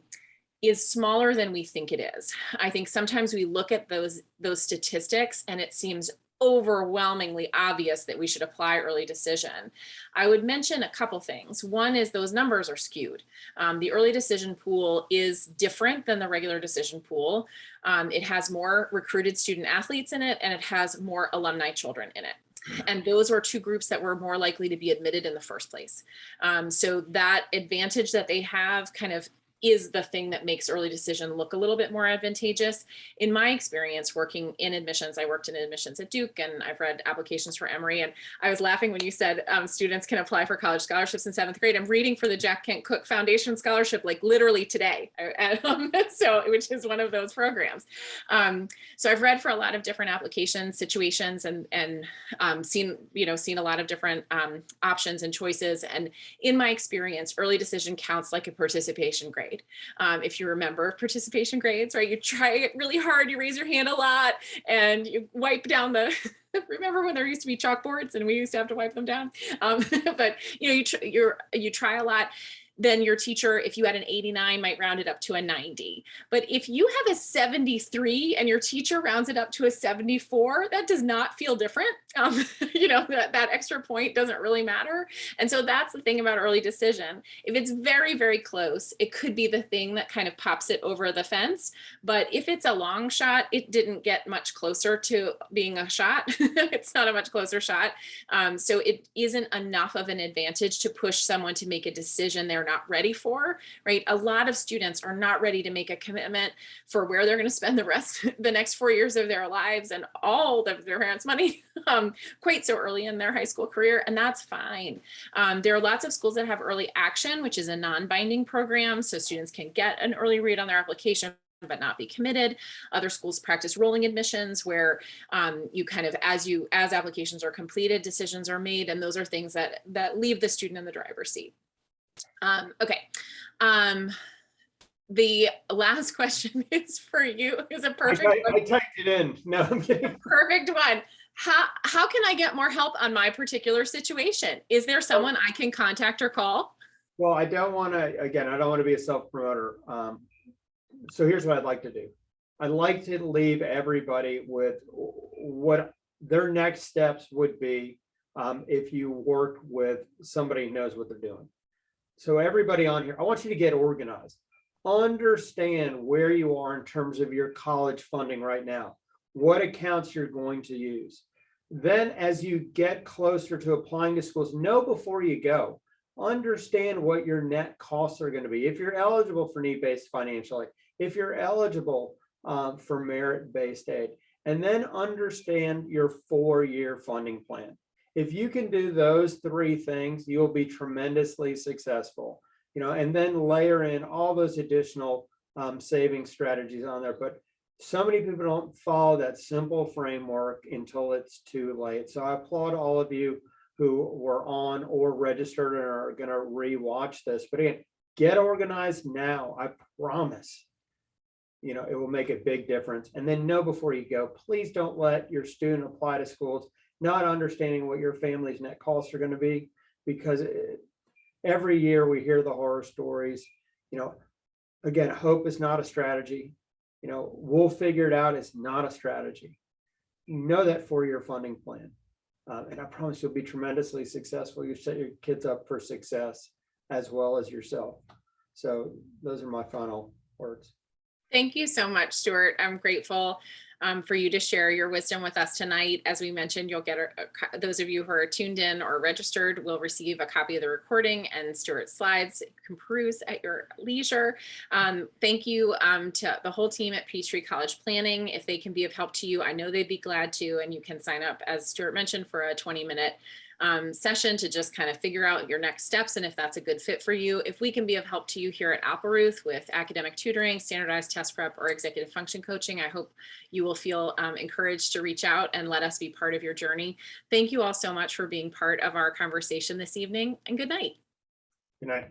is smaller than we think it is. I think sometimes we look at those statistics and it seems overwhelmingly obvious that we should apply early decision. I would mention a couple things. One is those numbers are skewed. The early decision pool is different than the regular decision pool. It has more recruited student athletes in it, and it has more alumni children in it. And those were two groups that were more likely to be admitted in the first place. So that advantage that they have kind of is the thing that makes early decision look a little bit more advantageous. In my experience working in admissions, I worked in admissions at Duke and I've read applications for Emory. And I was laughing when you said students can apply for college scholarships in 7th grade. I'm reading for the Jack Kent Cooke Foundation Scholarship like literally today, so which is one of those programs. So I've read for a lot of different application situations and seen a lot of different options and choices. And in my experience, early decision counts like a participation grade. If you remember participation grades, right? You try it really hard, you raise your hand a lot, and you wipe down the, remember when there used to be chalkboards and we used to have to wipe them down? But you try a lot. Then your teacher, if you had an 89, might round it up to a 90. But if you have a 73 and your teacher rounds it up to a 74, that does not feel different. That extra point doesn't really matter. And so that's the thing about early decision. If it's very, very close, it could be the thing that kind of pops it over the fence. But if it's a long shot, it didn't get much closer to being a shot. It's not a much closer shot. So it isn't enough of an advantage to push someone to make a decision they're not ready for, right? A lot of students are not ready to make a commitment for where they're going to spend the next 4 years of their lives and all of their parents' money quite so early in their high school career, and that's fine. There are lots of schools that have early action, which is a non-binding program, so students can get an early read on their application but not be committed. Other schools practice rolling admissions where you kind of, as applications are completed, decisions are made, and those are things that leave the student in the driver's seat. Okay. The last question is for you. Is a perfect one. I typed it in. No, I'm kidding. Perfect one. How can I get more help on my particular situation? Is there someone I can contact or call? Well, I don't want to be a self-promoter. So here's what I'd like to do. I'd like to leave everybody with what their next steps would be if you work with somebody who knows what they're doing. So everybody on here, I want you to get organized. Understand where you are in terms of your college funding right now, what accounts you're going to use. Then as you get closer to applying to schools, know before you go, understand what your net costs are going to be. If you're eligible for need-based financial aid, if you're eligible for merit-based aid, and then understand your 4-year funding plan. If you can do those 3 things, you'll be tremendously successful, and then layer in all those additional saving strategies on there. But so many people don't follow that simple framework until it's too late. So I applaud all of you who were on or registered and are going to rewatch this. But again, get organized now. I promise it will make a big difference. And then know before you go, please don't let your student apply to schools not understanding what your family's net costs are going to be, because every year we hear the horror stories. Again, hope is not a strategy. We'll figure it out. It's not a strategy. Know that 4-year funding plan. And I promise you'll be tremendously successful. You set your kids up for success as well as yourself. So those are my final words. Thank you so much, Stuart. I'm grateful for you to share your wisdom with us tonight. As we mentioned, you'll get those of you who are tuned in or registered will receive a copy of the recording and Stuart's slides. You can peruse at your leisure. Thank you to the whole team at Peachtree College Planning. If they can be of help to you, I know they'd be glad to, and you can sign up, as Stuart mentioned, for a 20-minute session to just kind of figure out your next steps and if that's a good fit for you. If we can be of help to you here at Appleruth with academic tutoring, standardized test prep, or executive function coaching, I hope you will feel encouraged to reach out and let us be part of your journey. Thank you all so much for being part of our conversation this evening, and good night. Good night.